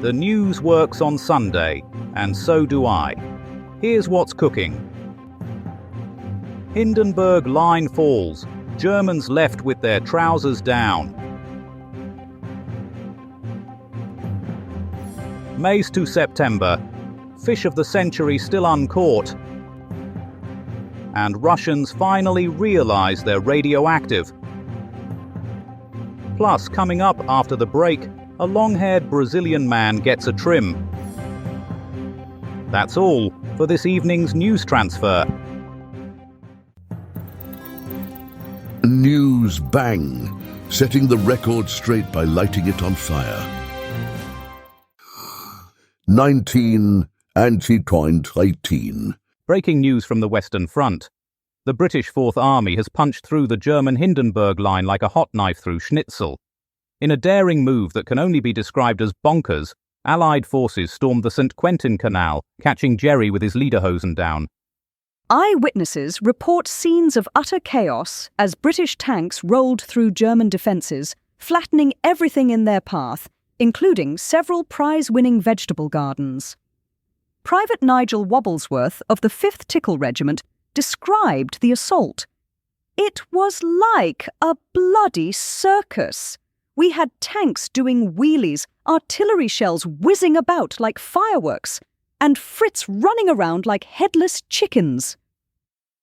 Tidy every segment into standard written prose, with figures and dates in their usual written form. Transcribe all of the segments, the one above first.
The news works on Sunday, and so do I. Here's what's cooking. Hindenburg Line falls. Germans left with their trousers down. Mays to September. Fish of the century still uncaught. And Russians finally realize they're radioactive. Plus, coming up after the break, a long-haired Brazilian man gets a trim. That's all for this evening's news transfer. Newsbang, setting the record straight by lighting it on fire. 19 anti-18. Breaking news from the Western Front. The British Fourth Army has punched through the German Hindenburg Line like a hot knife through schnitzel. In a daring move that can only be described as bonkers, Allied forces stormed the St. Quentin Canal, catching Jerry with his lederhosen down. Eyewitnesses report scenes of utter chaos as British tanks rolled through German defences, flattening everything in their path, including several prize-winning vegetable gardens. Private Nigel Wobblesworth of the 5th Tickle Regiment described the assault. "It was like a bloody circus. We had tanks doing wheelies, artillery shells whizzing about like fireworks, and Fritz running around like headless chickens."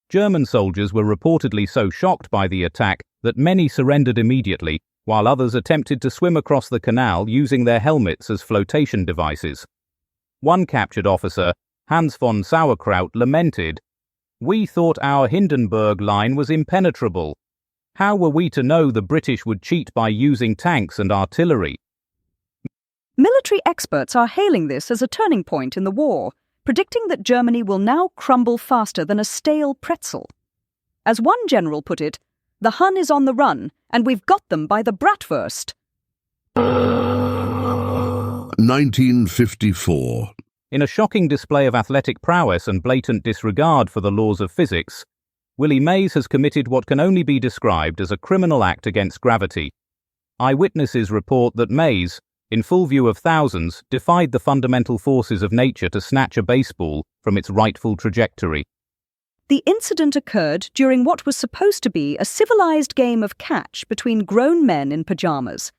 German soldiers were reportedly so shocked by the attack that many surrendered immediately, while others attempted to swim across the canal using their helmets as flotation devices. One captured officer, Hans von Sauerkraut, lamented, "We thought our Hindenburg Line was impenetrable. How were we to know the British would cheat by using tanks and artillery?" Military experts are hailing this as a turning point in the war, predicting that Germany will now crumble faster than a stale pretzel. As one general put it, "The Hun is on the run, and we've got them by the bratwurst." 1954. In a shocking display of athletic prowess and blatant disregard for the laws of physics, Willie Mays has committed what can only be described as a criminal act against gravity. Eyewitnesses report that Mays, in full view of thousands, defied the fundamental forces of nature to snatch a baseball from its rightful trajectory. The incident occurred during what was supposed to be a civilized game of catch between grown men in pajamas.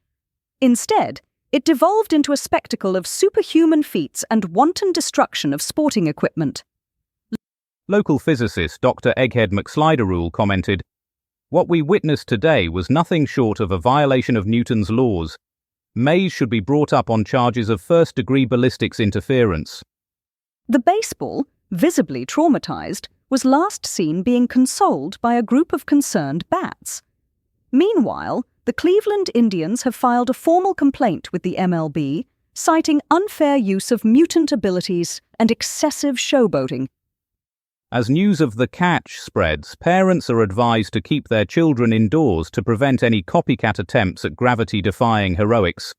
Instead, it devolved into a spectacle of superhuman feats and wanton destruction of sporting equipment. Local physicist Dr. Egghead McSliderrule commented, "What we witnessed today was nothing short of a violation of Newton's laws. Mays should be brought up on charges of first-degree ballistics interference." The baseball, visibly traumatized, was last seen being consoled by a group of concerned bats. Meanwhile, the Cleveland Indians have filed a formal complaint with the MLB, citing unfair use of mutant abilities and excessive showboating. As news of the catch spreads, parents are advised to keep their children indoors to prevent any copycat attempts at gravity-defying heroics.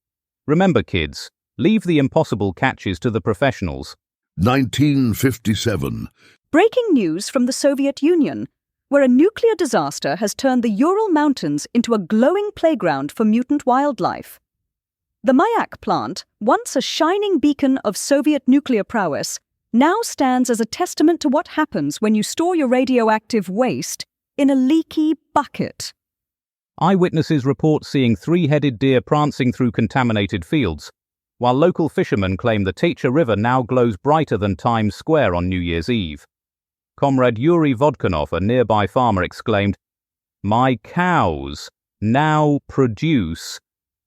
Remember, kids, leave the impossible catches to the professionals. 1957. Breaking news from the Soviet Union, where a nuclear disaster has turned the Ural Mountains into a glowing playground for mutant wildlife. The Mayak plant, once a shining beacon of Soviet nuclear prowess, now stands as a testament to what happens when you store your radioactive waste in a leaky bucket. Eyewitnesses report seeing three-headed deer prancing through contaminated fields, while local fishermen claim the Techa River now glows brighter than Times Square on New Year's Eve. Comrade Yuri Vodkanov, a nearby farmer, exclaimed, "My cows now produce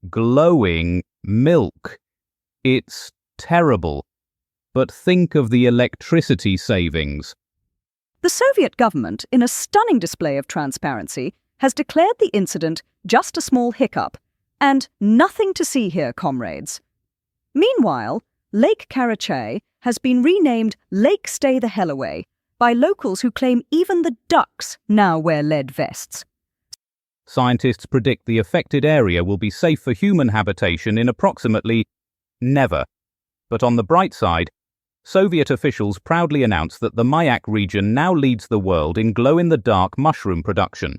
glowing milk. It's terrible. But think of the electricity savings." The Soviet government, in a stunning display of transparency, has declared the incident just a small hiccup, and nothing to see here, comrades. Meanwhile, Lake Karachay has been renamed Lake Stay the Hell Away by locals who claim even the ducks now wear lead vests. Scientists predict the affected area will be safe for human habitation in approximately never. But on the bright side, Soviet officials proudly announced that the Mayak region now leads the world in glow-in-the-dark mushroom production.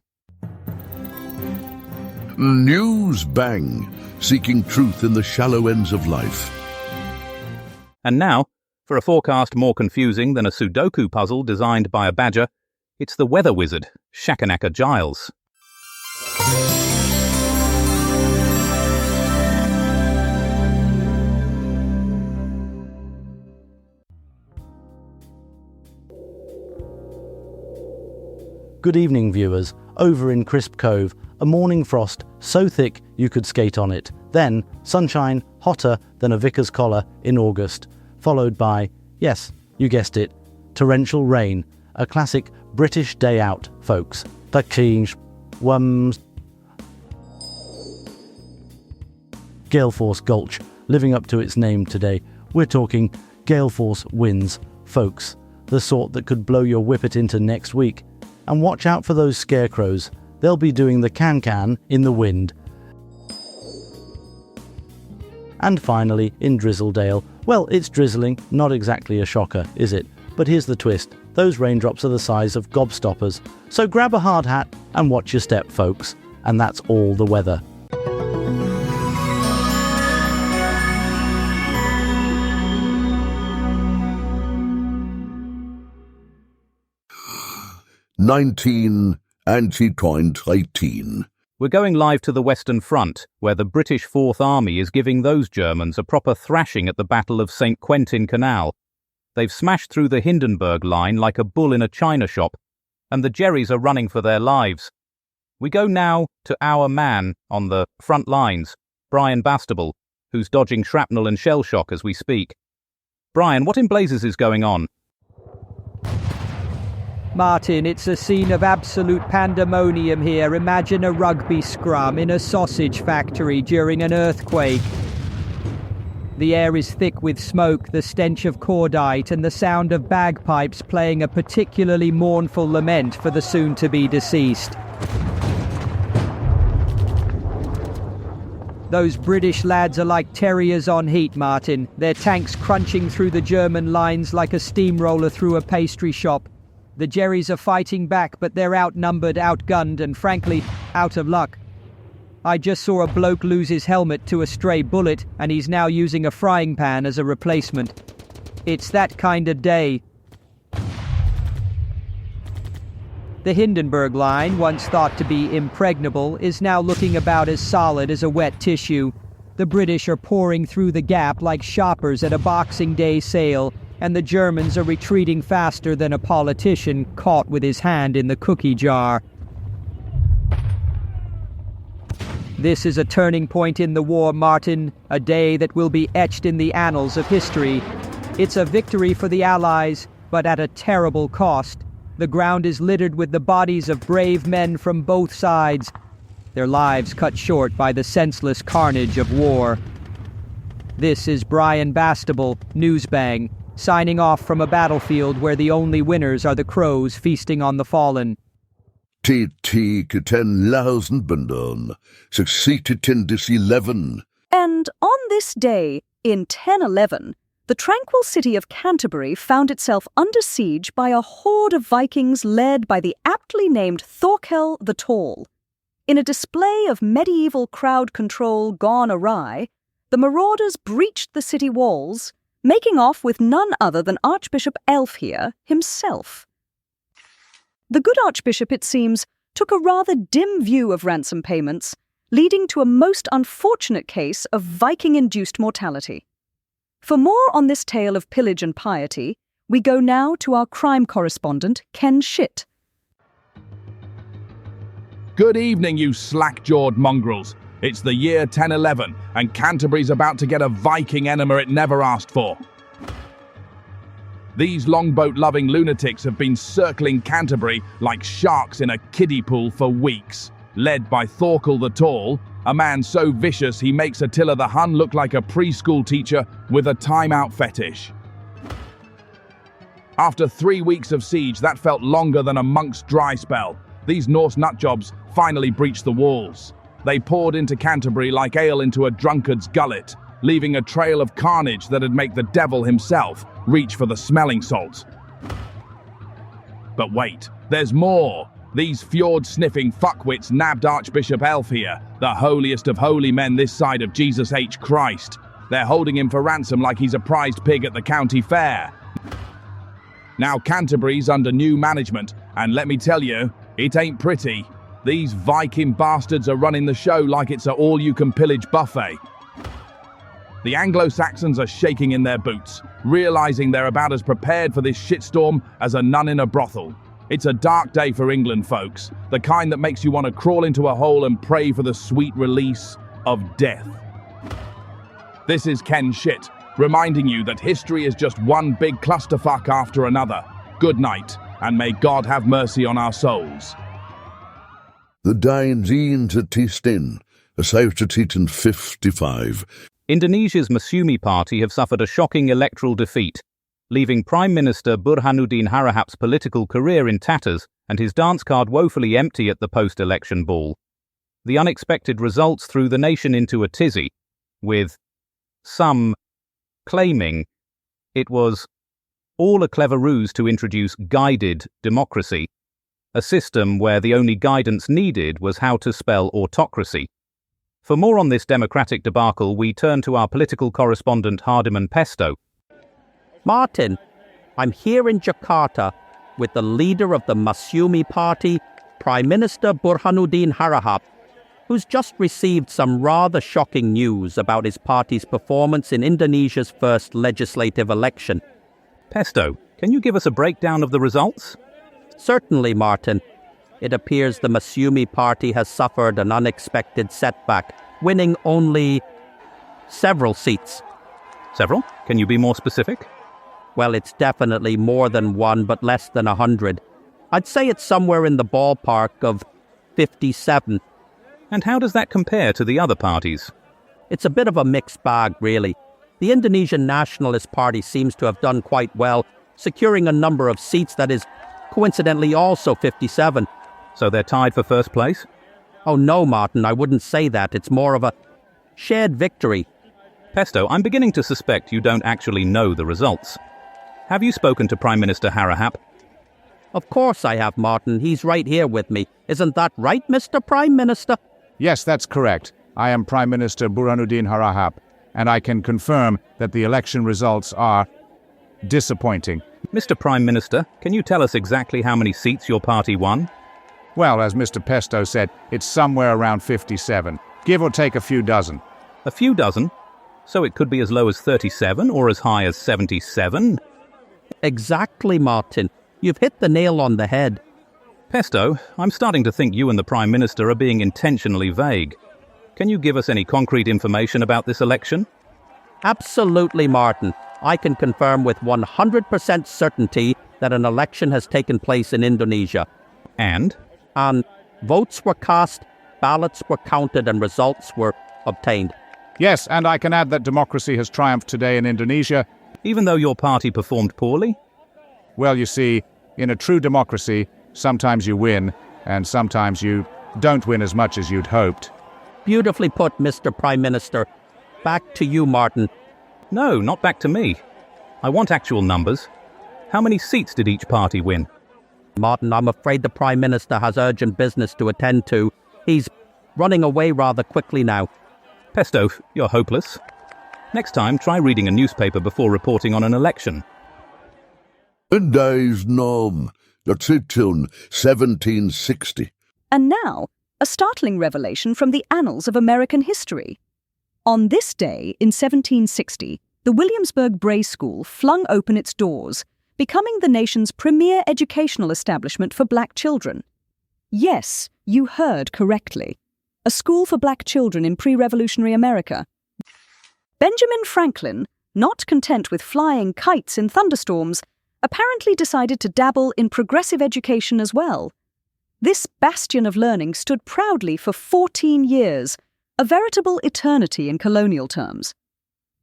Newsbang, seeking truth in the shallow ends of life. And now, for a forecast more confusing than a Sudoku puzzle designed by a badger, it's the weather wizard, Shakanaka Giles. Good evening, viewers. Over in Crisp Cove, a morning frost so thick you could skate on it. Then sunshine hotter than a vicar's collar in August, followed by, yes, you guessed it, torrential rain. A classic British day out, folks. The King's Wums. Gale Force Gulch, living up to its name today. We're talking Gale Force winds, folks. The sort that could blow your whippet into next week. And watch out for those scarecrows. They'll be doing the can-can in the wind. And finally, in Drizzledale, well, it's drizzling, not exactly a shocker, is it? But here's the twist. Those raindrops are the size of gobstoppers. So grab a hard hat and watch your step, folks. And that's all the weather. We're going live to the Western Front, where the British Fourth Army is giving those Germans a proper thrashing at the Battle of St. Quentin Canal. They've smashed through the Hindenburg Line like a bull in a china shop, and the Jerrys are running for their lives. We go now to our man on the front lines, Brian Bastable, who's dodging shrapnel and shell shock as we speak. Brian, what in blazes is going on? Martin, it's a scene of absolute pandemonium here. Imagine a rugby scrum in a sausage factory during an earthquake. The air is thick with smoke, the stench of cordite, and the sound of bagpipes playing a particularly mournful lament for the soon-to-be deceased. Those British lads are like terriers on heat, Martin. Their tanks crunching through the German lines like a steamroller through a pastry shop. The Jerrys are fighting back, but they're outnumbered, outgunned, and frankly, out of luck. I just saw a bloke lose his helmet to a stray bullet, and he's now using a frying pan as a replacement. It's that kind of day. The Hindenburg Line, once thought to be impregnable, is now looking about as solid as a wet tissue. The British are pouring through the gap like shoppers at a Boxing Day sale, and the Germans are retreating faster than a politician caught with his hand in the cookie jar. This is a turning point in the war, Martin, a day that will be etched in the annals of history. It's a victory for the Allies, but at a terrible cost. The ground is littered with the bodies of brave men from both sides, their lives cut short by the senseless carnage of war. This is Brian Bastable, Newsbang, signing off from a battlefield where the only winners are the crows feasting on the fallen. And on this day, in 1011, the tranquil city of Canterbury found itself under siege by a horde of Vikings led by the aptly named Thorkel the Tall. In a display of medieval crowd control gone awry, the marauders breached the city walls, making off with none other than Archbishop Elfhere himself. The good Archbishop, it seems, took a rather dim view of ransom payments, leading to a most unfortunate case of Viking-induced mortality. For more on this tale of pillage and piety, we go now to our crime correspondent, Ken Schitt. Good evening, you slack-jawed mongrels. It's the year 1011, and Canterbury's about to get a Viking enema it never asked for. These longboat-loving lunatics have been circling Canterbury like sharks in a kiddie pool for weeks, led by Thorkel the Tall, a man so vicious he makes Attila the Hun look like a preschool teacher with a time-out fetish. After 3 weeks of siege, that felt longer than a monk's dry spell. These Norse nutjobs finally breached the walls. They poured into Canterbury like ale into a drunkard's gullet, leaving a trail of carnage that'd make the devil himself reach for the smelling salts. But wait, there's more. These fjord-sniffing fuckwits nabbed Archbishop Elfhere, the holiest of holy men this side of Jesus H. Christ. They're holding him for ransom like he's a prized pig at the county fair. Now Canterbury's under new management, and let me tell you, it ain't pretty. These Viking bastards are running the show like it's an all-you-can-pillage buffet. The Anglo-Saxons are shaking in their boots, realizing they're about as prepared for this shitstorm as a nun in a brothel. It's a dark day for England, folks, the kind that makes you want to crawl into a hole and pray for the sweet release of death. This is Ken Shit, reminding you that history is just one big clusterfuck after another. Good night, and may God have mercy on our souls. The Danes een te Tistin, a 55. Indonesia's Masyumi party have suffered a shocking electoral defeat, leaving Prime Minister Burhanuddin Harahap's political career in tatters and his dance card woefully empty at the post-election ball. The unexpected results threw the nation into a tizzy, with some claiming it was all a clever ruse to introduce guided democracy, a system where the only guidance needed was how to spell autocracy. For more on this democratic debacle, we turn to our political correspondent Hardiman Pesto. Martin, I'm here in Jakarta with the leader of the Masyumi party, Prime Minister Burhanuddin Harahap, who's just received some rather shocking news about his party's performance in Indonesia's first legislative election. Pesto, can you give us a breakdown of the results? Certainly, Martin. It appears the Masyumi party has suffered an unexpected setback, winning only several seats. Several? Can you be more specific? Well, it's definitely more than one, but less than 100. I'd say it's somewhere in the ballpark of 57. And how does that compare to the other parties? It's a bit of a mixed bag, really. The Indonesian Nationalist Party seems to have done quite well, securing a number of seats that is, coincidentally, also 57. So they're tied for first place? Oh no, Martin, I wouldn't say that. It's more of a shared victory. Pesto, I'm beginning to suspect you don't actually know the results. Have you spoken to Prime Minister Harahap? Of course I have, Martin. He's right here with me. Isn't that right, Mr. Prime Minister? Yes, that's correct. I am Prime Minister Burhanuddin Harahap, and I can confirm that the election results are disappointing. Mr. Prime Minister, can you tell us exactly how many seats your party won? Well, as Mr. Pesto said, it's somewhere around 57, give or take a few dozen. A few dozen? So it could be as low as 37 or as high as 77? Exactly, Martin. You've hit the nail on the head. Pesto, I'm starting to think you and the Prime Minister are being intentionally vague. Can you give us any concrete information about this election? Absolutely, Martin. I can confirm with 100% certainty that an election has taken place in Indonesia. And votes were cast, ballots were counted, and results were obtained. Yes, and I can add that democracy has triumphed today in Indonesia. Even though your party performed poorly? Well, you see, in a true democracy, sometimes you win, and sometimes you don't win as much as you'd hoped. Beautifully put, Mr. Prime Minister. Back to you, Martin. No, not back to me. I want actual numbers. How many seats did each party win? Martin, I'm afraid the Prime Minister has urgent business to attend to. He's running away rather quickly now. Pesto, you're hopeless. Next time, try reading a newspaper before reporting on an election. And days nom, that's it till 1760. And now, a startling revelation from the annals of American history. On this day, in 1760, the Williamsburg Bray School flung open its doors, becoming the nation's premier educational establishment for black children. Yes, you heard correctly. A school for black children in pre-revolutionary America. Benjamin Franklin, not content with flying kites in thunderstorms, apparently decided to dabble in progressive education as well. This bastion of learning stood proudly for 14 years, a veritable eternity in colonial terms.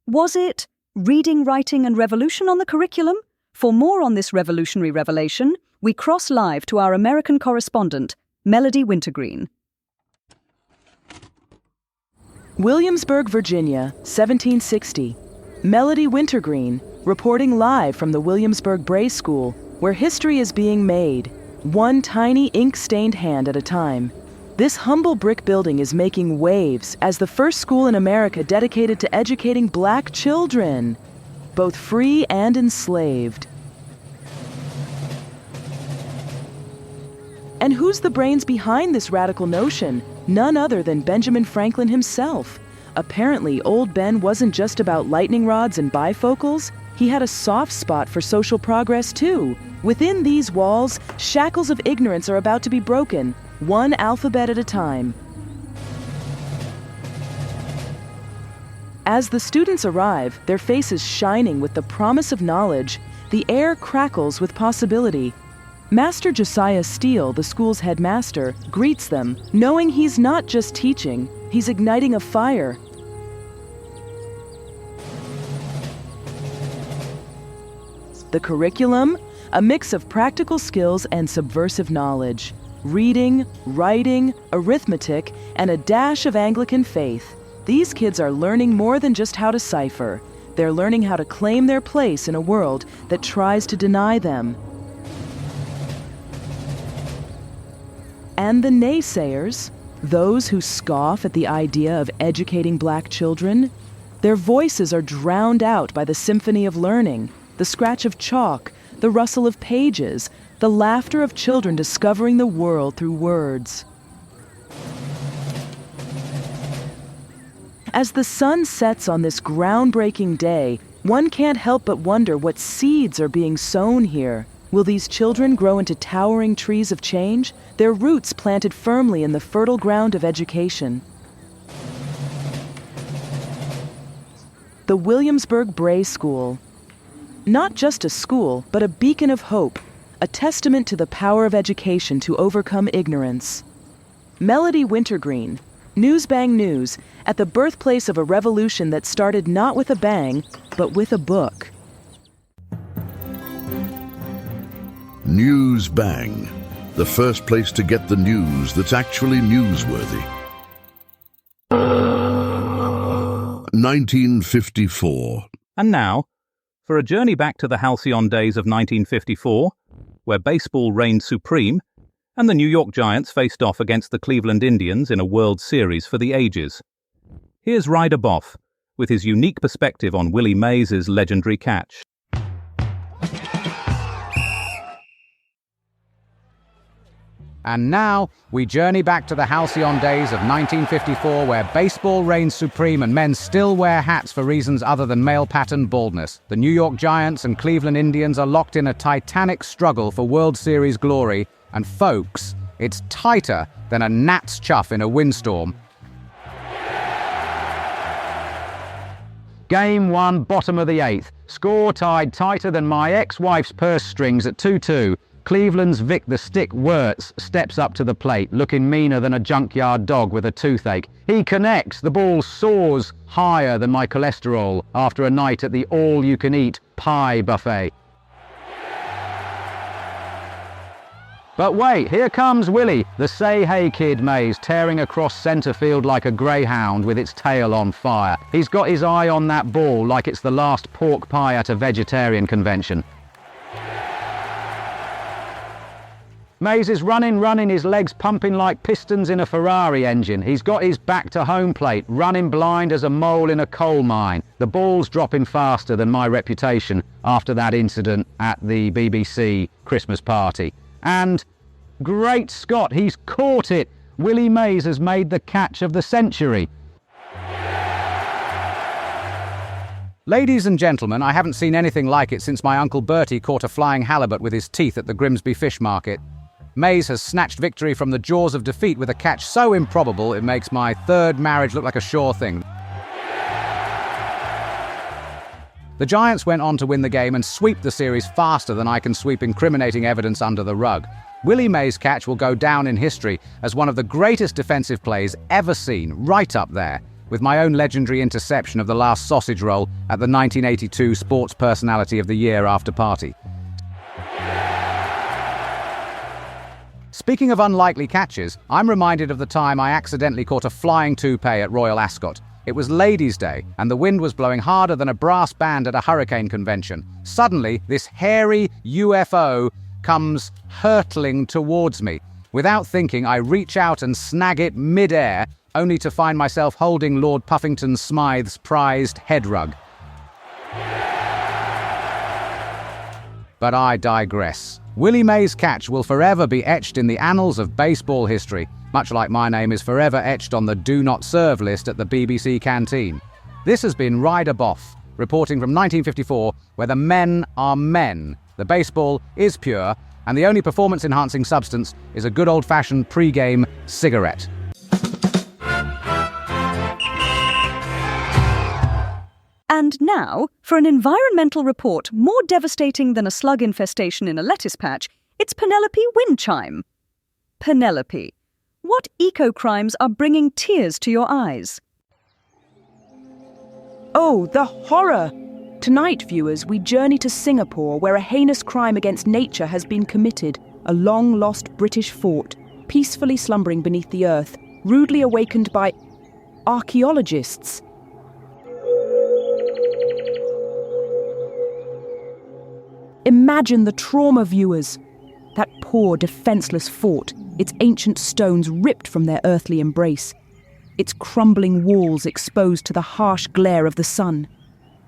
Was it reading, writing, and revolution on the curriculum? For more on this revolutionary revelation, we cross live to our American correspondent, Melody Wintergreen. Williamsburg, Virginia, 1760. Melody Wintergreen, reporting live from the Williamsburg Bray School, where history is being made, one tiny ink-stained hand at a time. This humble brick building is making waves as the first school in America dedicated to educating black children, both free and enslaved. And who's the brains behind this radical notion? None other than Benjamin Franklin himself. Apparently, old Ben wasn't just about lightning rods and bifocals. He had a soft spot for social progress too. Within these walls, shackles of ignorance are about to be broken, one alphabet at a time. As the students arrive, their faces shining with the promise of knowledge, the air crackles with possibility. Master Josiah Steele, the school's headmaster, greets them, knowing he's not just teaching, he's igniting a fire. The curriculum? A mix of practical skills and subversive knowledge. Reading, writing, arithmetic, and a dash of Anglican faith. These kids are learning more than just how to cipher. They're learning how to claim their place in a world that tries to deny them. And the naysayers, those who scoff at the idea of educating black children, their voices are drowned out by the symphony of learning, the scratch of chalk, the rustle of pages, the laughter of children discovering the world through words. As the sun sets on this groundbreaking day, one can't help but wonder what seeds are being sown here. Will these children grow into towering trees of change, their roots planted firmly in the fertile ground of education? The Williamsburg Bray School. Not just a school, but a beacon of hope, a testament to the power of education to overcome ignorance. Melody Wintergreen, Newsbang News, at the birthplace of a revolution that started not with a bang, but with a book. Newsbang, the first place to get the news that's actually newsworthy. 1954. And now, for a journey back to the halcyon days of 1954, where baseball reigned supreme, and the New York Giants faced off against the Cleveland Indians in a World Series for the ages. Here's Ryder Boff with his unique perspective on Willie Mays' legendary catch. And now, we journey back to the halcyon days of 1954, where baseball reigns supreme and men still wear hats for reasons other than male-pattern baldness. The New York Giants and Cleveland Indians are locked in a titanic struggle for World Series glory, and folks, it's tighter than a gnat's chuff in a windstorm. Game 1, bottom of the 8th. Score tied tighter than my ex-wife's purse strings at 2-2. Cleveland's Vic the Stick Wirtz steps up to the plate, looking meaner than a junkyard dog with a toothache. He connects. The ball soars higher than my cholesterol after a night at the all-you-can-eat pie buffet. But wait, here comes Willie, the say-hey kid Mays, tearing across centre field like a greyhound with its tail on fire. He's got his eye on that ball like it's the last pork pie at a vegetarian convention. Mays is running, his legs pumping like pistons in a Ferrari engine. He's got his back to home plate, running blind as a mole in a coal mine. The ball's dropping faster than my reputation after that incident at the BBC Christmas party. And, great Scott, he's caught it! Willie Mays has made the catch of the century. Ladies and gentlemen, I haven't seen anything like it since my Uncle Bertie caught a flying halibut with his teeth at the Grimsby Fish Market. Mays has snatched victory from the jaws of defeat with a catch so improbable it makes my third marriage look like a sure thing. The Giants went on to win the game and sweep the series faster than I can sweep incriminating evidence under the rug. Willie Mays' catch will go down in history as one of the greatest defensive plays ever seen, right up there, with my own legendary interception of the last sausage roll at the 1982 Sports Personality of the Year after party. Speaking of unlikely catches, I'm reminded of the time I accidentally caught a flying toupee at Royal Ascot. It was Ladies' Day, and the wind was blowing harder than a brass band at a hurricane convention. Suddenly, this hairy UFO comes hurtling towards me. Without thinking, I reach out and snag it mid-air, only to find myself holding Lord Puffington Smythe's prized head rug. But I digress. Willie Mays' catch will forever be etched in the annals of baseball history, much like my name is forever etched on the Do Not Serve list at the BBC canteen. This has been Ryder Boff, reporting from 1954, where the men are men, the baseball is pure, and the only performance-enhancing substance is a good old-fashioned pre-game cigarette. And now, for an environmental report more devastating than a slug infestation in a lettuce patch, it's Penelope Wind Chime. Penelope, what eco-crimes are bringing tears to your eyes? Oh, the horror! Tonight, viewers, we journey to Singapore, where a heinous crime against nature has been committed. A long-lost British fort, peacefully slumbering beneath the earth, rudely awakened by archaeologists. Imagine the trauma, viewers. That poor, defenseless fort, its ancient stones ripped from their earthly embrace, its crumbling walls exposed to the harsh glare of the sun,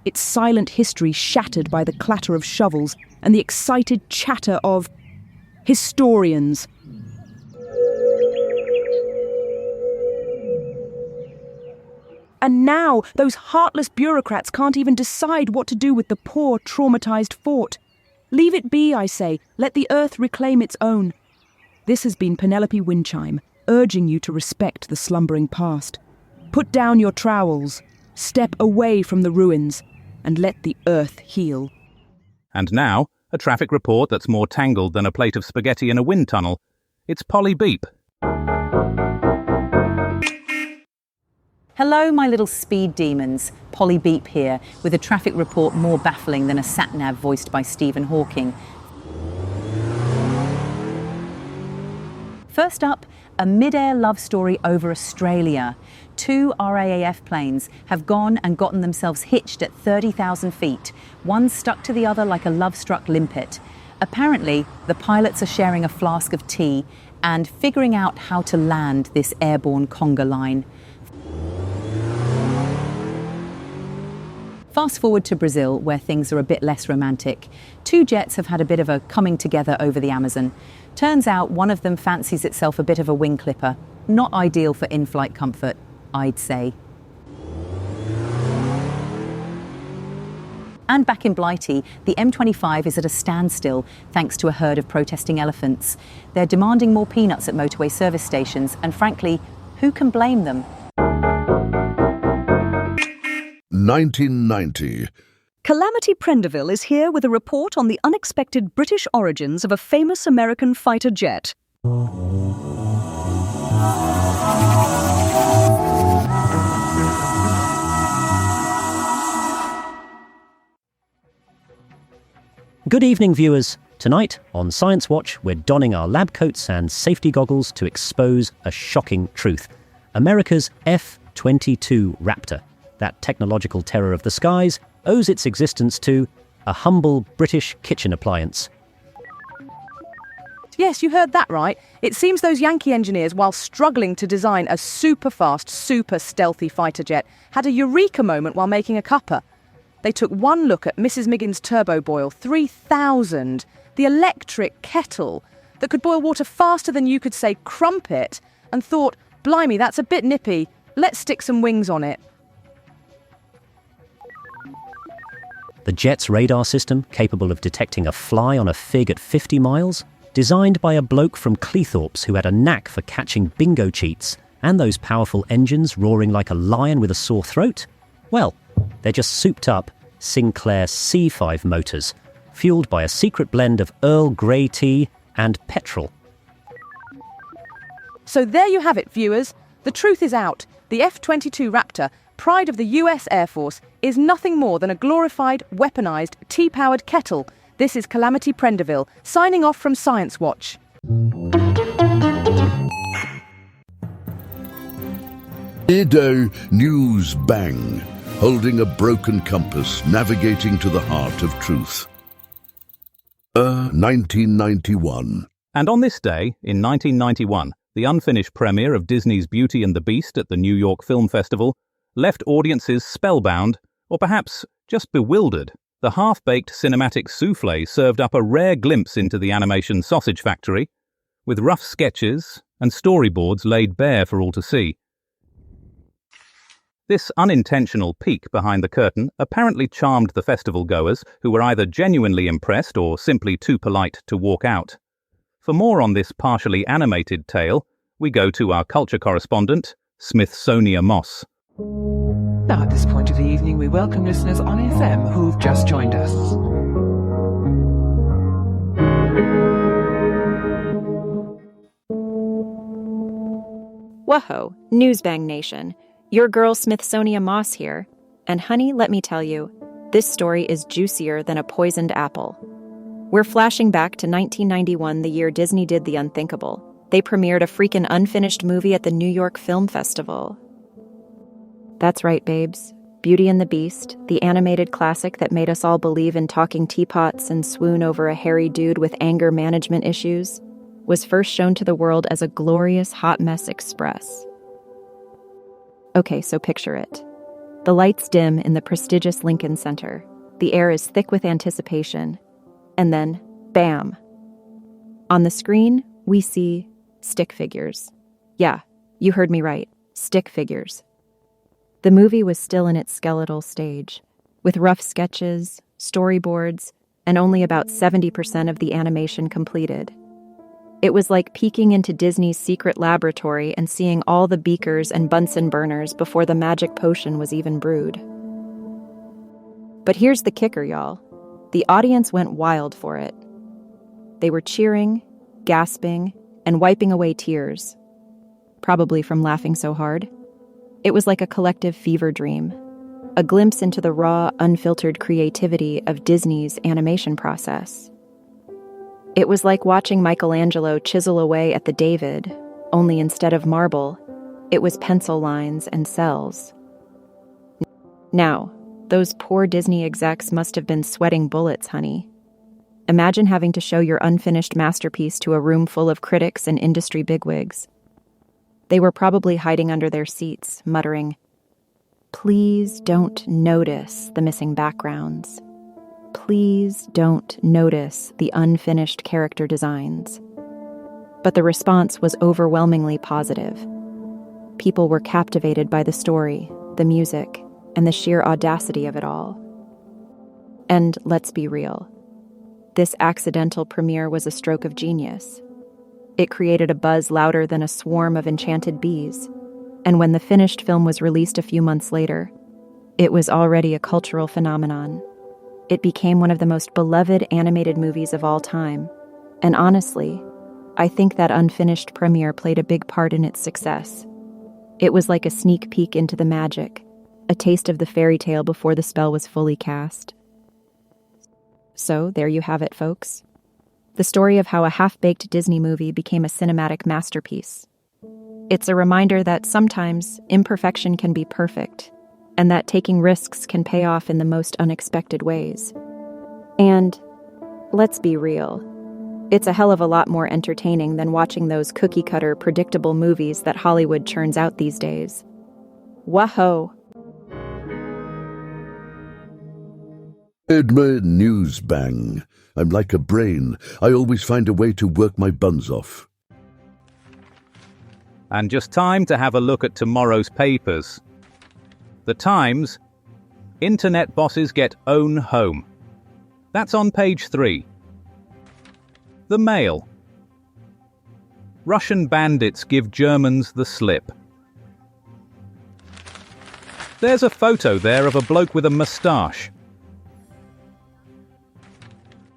its silent history shattered by the clatter of shovels and the excited chatter of historians. And now, those heartless bureaucrats can't even decide what to do with the poor, traumatized fort. Leave it be, I say. Let the earth reclaim its own. This has been Penelope Windchime, urging you to respect the slumbering past. Put down your trowels, step away from the ruins, and let the earth heal. And now, a traffic report that's more tangled than a plate of spaghetti in a wind tunnel. It's Polly Beep. Hello, my little speed demons. Polly Beep here, with a traffic report more baffling than a sat-nav voiced by Stephen Hawking. First up, a mid-air love story over Australia. 2 RAAF planes have gone and gotten themselves hitched at 30,000 feet, one stuck to the other like a love-struck limpet. Apparently, the pilots are sharing a flask of tea and figuring out how to land this airborne conga line. Fast forward to Brazil, where things are a bit less romantic. 2 jets have had a bit of a coming together over the Amazon. Turns out one of them fancies itself a bit of a wing clipper. Not ideal for in-flight comfort, I'd say. And back in Blighty, the M25 is at a standstill thanks to a herd of protesting elephants. They're demanding more peanuts at motorway service stations, and frankly, who can blame them? 1990. Calamity Prendeville is here with a report on the unexpected British origins of a famous American fighter jet. Good evening, viewers. Tonight, on Science Watch, we're donning our lab coats and safety goggles to expose a shocking truth. America's F-22 Raptor, that technological terror of the skies, owes its existence to a humble British kitchen appliance. Yes, you heard that right. It seems those Yankee engineers, while struggling to design a super-fast, super-stealthy fighter jet, had a eureka moment while making a cuppa. They took one look at Mrs. Miggin's Turbo Boil 3000, the electric kettle that could boil water faster than you could say crumpet, and thought, blimey, that's a bit nippy, let's stick some wings on it. The jet's radar system, capable of detecting a fly on a fig at 50 miles, designed by a bloke from Cleethorpes who had a knack for catching bingo cheats, and those powerful engines roaring like a lion with a sore throat? Well, they're just souped up Sinclair C5 motors, fueled by a secret blend of Earl Grey tea and petrol. So there you have it, viewers. The truth is out. The F-22 Raptor, pride of the US Air Force, is nothing more than a glorified, weaponized, tea-powered kettle. This is Calamity Prendeville, signing off from Science Watch. Newsbang, holding a broken compass, navigating to the heart of truth. 1991. And on this day, in 1991, the unfinished premiere of Disney's Beauty and the Beast at the New York Film Festival left audiences spellbound, or perhaps just bewildered. The half-baked cinematic soufflé served up a rare glimpse into the animation sausage factory, with rough sketches and storyboards laid bare for all to see. This unintentional peek behind the curtain apparently charmed the festival goers, who were either genuinely impressed or simply too polite to walk out. For more on this partially animated tale, we go to our culture correspondent, Smithsonia Moss. Now, at this point of the evening, we welcome listeners on FM who've just joined us. Whoa, Newsbang Nation. Your girl Smithsonia Moss here. And honey, let me tell you, this story is juicier than a poisoned apple. We're flashing back to 1991, the year Disney did the unthinkable. They premiered a freaking unfinished movie at the New York Film Festival. That's right, babes. Beauty and the Beast, the animated classic that made us all believe in talking teapots and swoon over a hairy dude with anger management issues, was first shown to the world as a glorious hot mess express. Okay, so picture it. The lights dim in the prestigious Lincoln Center. The air is thick with anticipation. And then, bam! On the screen, we see stick figures. Yeah, you heard me right. Stick figures. The movie was still in its skeletal stage, with rough sketches, storyboards, and only about 70% of the animation completed. It was like peeking into Disney's secret laboratory and seeing all the beakers and Bunsen burners before the magic potion was even brewed. But here's the kicker, y'all. The audience went wild for it. They were cheering, gasping, and wiping away tears, probably from laughing so hard. It was like a collective fever dream, a glimpse into the raw, unfiltered creativity of Disney's animation process. It was like watching Michelangelo chisel away at the David, only instead of marble, it was pencil lines and cells. Now, those poor Disney execs must have been sweating bullets, honey. Imagine having to show your unfinished masterpiece to a room full of critics and industry bigwigs. They were probably hiding under their seats, muttering, "Please don't notice the missing backgrounds. Please don't notice the unfinished character designs." But the response was overwhelmingly positive. People were captivated by the story, the music, and the sheer audacity of it all. And let's be real. This accidental premiere was a stroke of genius. It created a buzz louder than a swarm of enchanted bees, and when the finished film was released a few months later, it was already a cultural phenomenon. It became one of the most beloved animated movies of all time, and honestly, I think that unfinished premiere played a big part in its success. It was like a sneak peek into the magic, a taste of the fairy tale before the spell was fully cast. So, there you have it, folks. The story of how a half-baked Disney movie became a cinematic masterpiece. It's a reminder that sometimes imperfection can be perfect, and that taking risks can pay off in the most unexpected ways. And, let's be real, it's a hell of a lot more entertaining than watching those cookie-cutter, predictable movies that Hollywood churns out these days. Whoa! Edma Newsbang. I'm like a brain. I always find a way to work my buns off. And just time to have a look at tomorrow's papers. The Times, Internet bosses get own home. That's on page 3. The Mail, Russian bandits give Germans the slip. There's a photo there of a bloke with a moustache.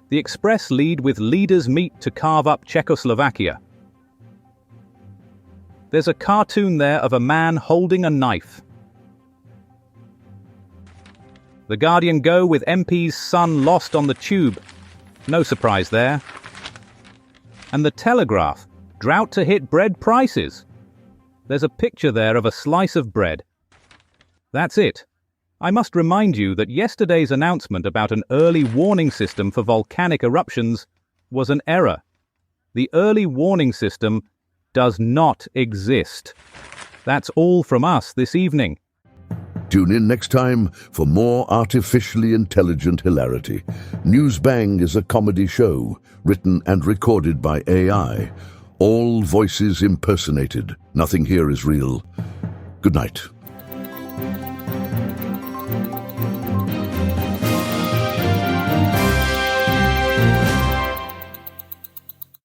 The Express lead with leaders meet to carve up Czechoslovakia. There's a cartoon there of a man holding a knife. The Guardian go with MP's son lost on the tube. No surprise there. And the Telegraph, drought to hit bread prices. There's a picture there of a slice of bread. That's it. I must remind you that yesterday's announcement about an early warning system for volcanic eruptions was an error. The early warning system does not exist. That's all from us this evening. Tune in next time for more artificially intelligent hilarity. Newsbang is a comedy show written and recorded by AI. All voices impersonated. Nothing here is real. Good night.